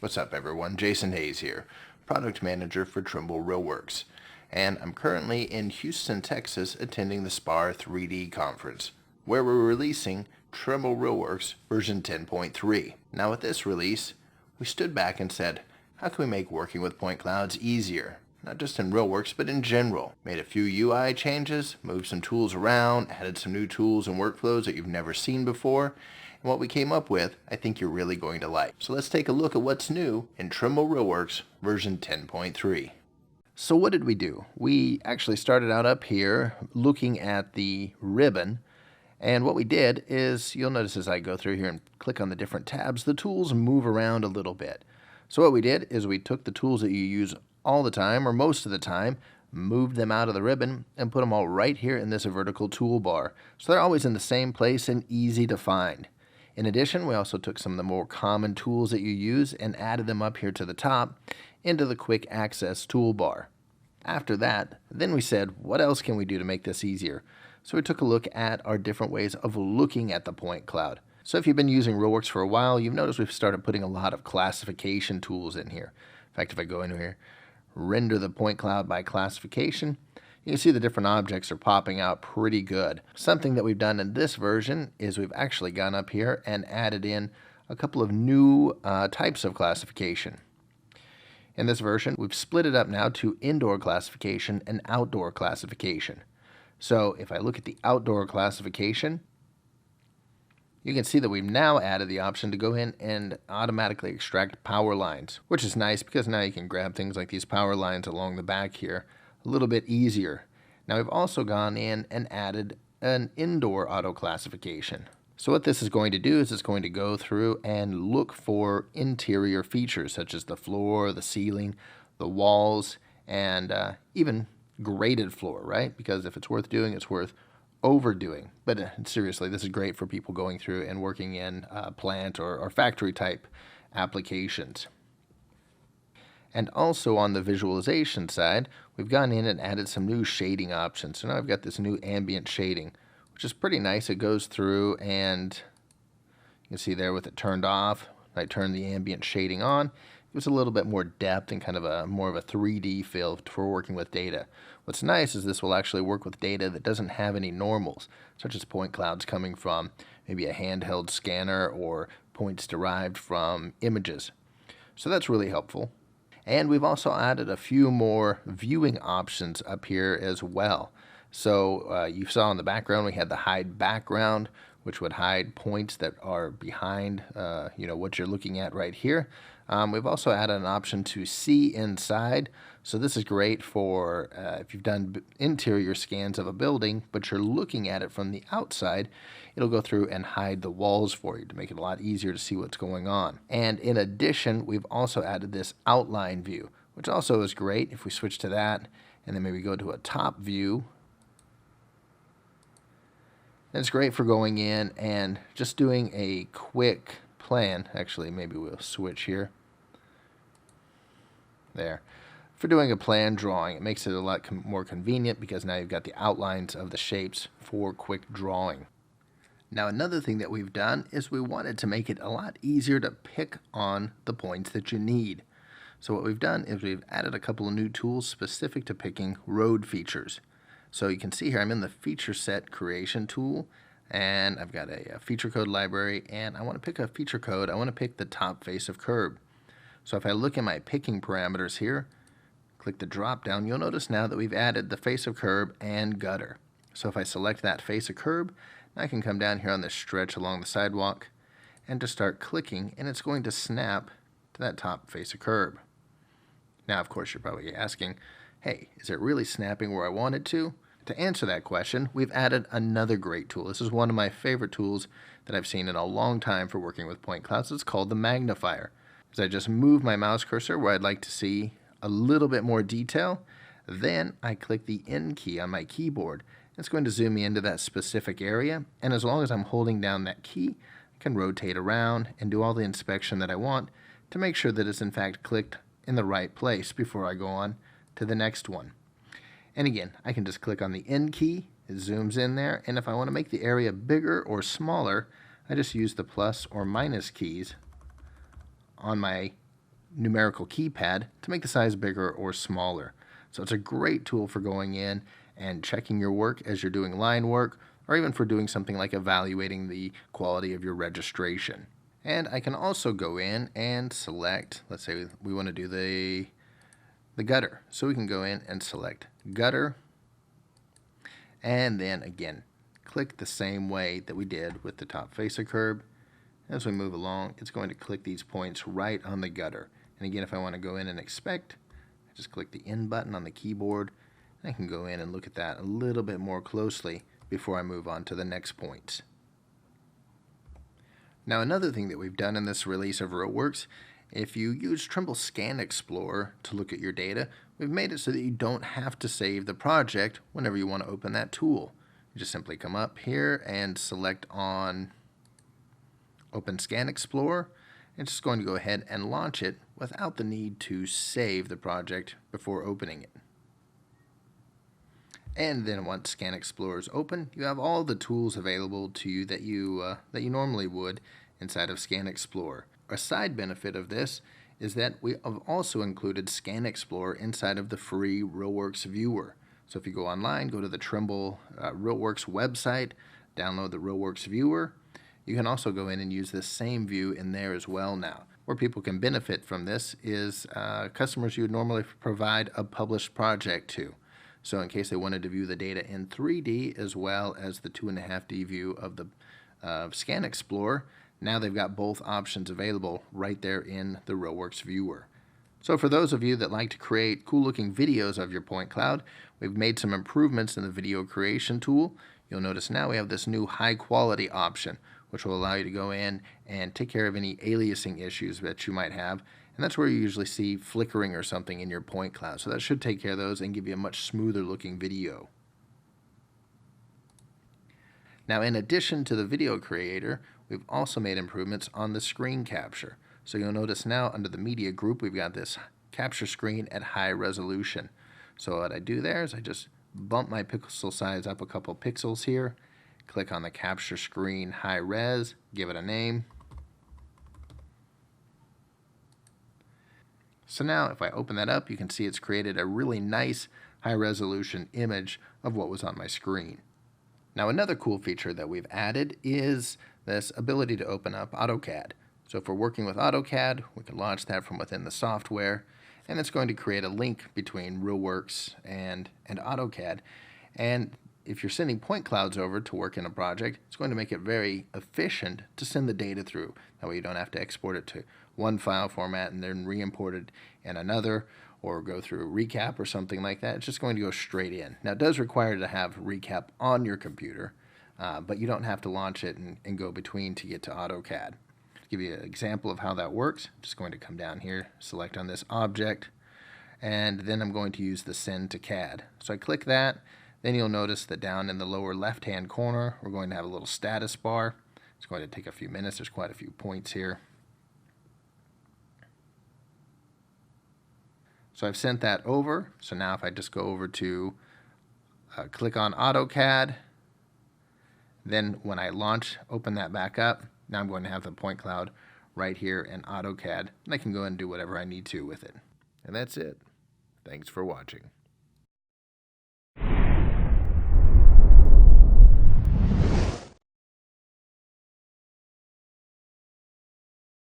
What's up everyone, Jason Hayes here, Product Manager for Trimble RealWorks, and I'm currently in Houston, Texas attending the SPAR 3D conference, where we're releasing Trimble RealWorks version 10.3. Now with this release, we stood back and said, how can we make working with point clouds easier? Not just in RealWorks, but in general. Made a few UI changes, moved some tools around, added some new tools and workflows that you've never seen before, and what we came up with, I think you're really going to like. So let's take a look at what's new in Trimble RealWorks version 10.3. So what did we do? We actually started out up here looking at the ribbon, and what we did is, you'll notice as I go through here and click on the different tabs, the tools move around a little bit. So what we did is we took the tools that you use all the time, or most of the time, moved them out of the ribbon and put them all right here in this vertical toolbar. So they're always in the same place and easy to find. In addition, we also took some of the more common tools that you use and added them up here to the top into the quick access toolbar. After that, then we said, what else can we do to make this easier? So we took a look at our different ways of looking at the point cloud. So if you've been using RealWorks for a while, you've noticed we've started putting a lot of classification tools in here. In fact, if I go in here, render the point cloud by classification, you can see the different objects are popping out pretty good. Something that we've done in this version is we've actually gone up here and added in a couple of new types of classification. In this version, we've split it up now to indoor classification and outdoor classification. So if I look at the outdoor classification, you can see that we've now added the option to go in and automatically extract power lines, which is nice because now you can grab things like these power lines along the back here a little bit easier. Now we've also gone in and added an indoor auto classification. So what this is going to do is it's going to go through and look for interior features such as the floor, the ceiling, the walls, and even graded floor, right? Because if it's worth doing, it's worth overdoing. But seriously, this is great for people going through and working in plant or factory type applications. And also on the visualization side, we've gone in and added some new shading options. So now I've got this new ambient shading, which is pretty nice. It goes through and you can see there with it turned off, I turn the ambient shading on. It gives a little bit more depth and kind of a more of a 3D feel for working with data. What's nice is this will actually work with data that doesn't have any normals, such as point clouds coming from maybe a handheld scanner or points derived from images. So that's really helpful. And we've also added a few more viewing options up here as well. So you saw in the background we had the hide background, which would hide points that are behind what you're looking at right here. We've also added an option to see inside. So this is great for if you've done interior scans of a building, but you're looking at it from the outside, it'll go through and hide the walls for you to make it a lot easier to see what's going on. And in addition, we've also added this outline view, which also is great. If we switch to that and then maybe go to a top view, it's great for going in and just doing a quick plan. Actually, maybe we'll switch here. There. For doing a plan drawing, it makes it a lot more convenient because now you've got the outlines of the shapes for quick drawing. Now another thing that we've done is we wanted to make it a lot easier to pick on the points that you need. So what we've done is we've added a couple of new tools specific to picking road features. So you can see here I'm in the feature set creation tool, and I've got a feature code library, and I want to pick a feature code. I want to pick the top face of curb. So if I look at my picking parameters here, click the drop down, you'll notice now that we've added the face of curb and gutter. So if I select that face of curb, I can come down here on this stretch along the sidewalk and just start clicking, and it's going to snap to that top face of curb. Now of course you're probably asking, hey, is it really snapping where I want it to? To answer that question, we've added another great tool. This is one of my favorite tools that I've seen in a long time for working with point clouds. It's called the Magnifier. As I just move my mouse cursor where I'd like to see a little bit more detail, then I click the N key on my keyboard. It's going to zoom me into that specific area, and as long as I'm holding down that key, I can rotate around and do all the inspection that I want to make sure that it's in fact clicked in the right place before I go on to the next one. And again, I can just click on the N key, it zooms in there, and if I want to make the area bigger or smaller, I just use the plus or minus keys on my numerical keypad to make the size bigger or smaller. So it's a great tool for going in and checking your work as you're doing line work, or even for doing something like evaluating the quality of your registration. And I can also go in and select, let's say we want to do the gutter. So we can go in and select gutter, and then again, click the same way that we did with the top face of curb. As we move along, it's going to click these points right on the gutter. And again, if I want to go in and inspect, I just click the N button on the keyboard, and I can go in and look at that a little bit more closely before I move on to the next points. Now, another thing that we've done in this release of RealWorks, if you use Trimble Scan Explorer to look at your data, we've made it so that you don't have to save the project whenever you want to open that tool. You just simply come up here and select on Open Scan Explorer. It's just going to go ahead and launch it without the need to save the project before opening it. And then once Scan Explorer is open, you have all the tools available to you that you normally would inside of Scan Explorer. A side benefit of this is that we have also included Scan Explorer inside of the free RealWorks viewer. So if you go online, go to the Trimble RealWorks website, download the RealWorks viewer. You can also go in and use this same view in there as well now. Where people can benefit from this is customers you would normally provide a published project to. So in case they wanted to view the data in 3D as well as the 2.5D view of the Scan Explorer, now they've got both options available right there in the RealWorks viewer. So for those of you that like to create cool looking videos of your point cloud, we've made some improvements in the video creation tool. You'll notice now we have this new high quality option, which will allow you to go in and take care of any aliasing issues that you might have. And that's where you usually see flickering or something in your point cloud. So that should take care of those and give you a much smoother looking video. Now, in addition to the video creator, we've also made improvements on the screen capture. So you'll notice now under the media group, we've got this capture screen at high resolution. So what I do there is I just bump my pixel size up a couple pixels here, click on the capture screen high res, give it a name. So now if I open that up, you can see it's created a really nice high resolution image of what was on my screen. Now another cool feature that we've added is this ability to open up AutoCAD. So if we're working with AutoCAD, we can launch that from within the software, and it's going to create a link between RealWorks and AutoCAD. And if you're sending point clouds over to work in a project, it's going to make it very efficient to send the data through. That way you don't have to export it to one file format and then re-import it in another, or go through recap or something like that. It's just going to go straight in. Now it does require to have recap on your computer, but you don't have to launch it and go between to get to AutoCAD. To give you an example of how that works, I'm just going to come down here, select on this object, and then I'm going to use the send to CAD. So I click that. Then you'll notice that down in the lower left-hand corner, we're going to have a little status bar. It's going to take a few minutes. There's quite a few points here. So I've sent that over. So now if I just go over to click on AutoCAD, then when I launch, open that back up, now I'm going to have the point cloud right here in AutoCAD, and I can go and do whatever I need to with it. And that's it. Thanks for watching.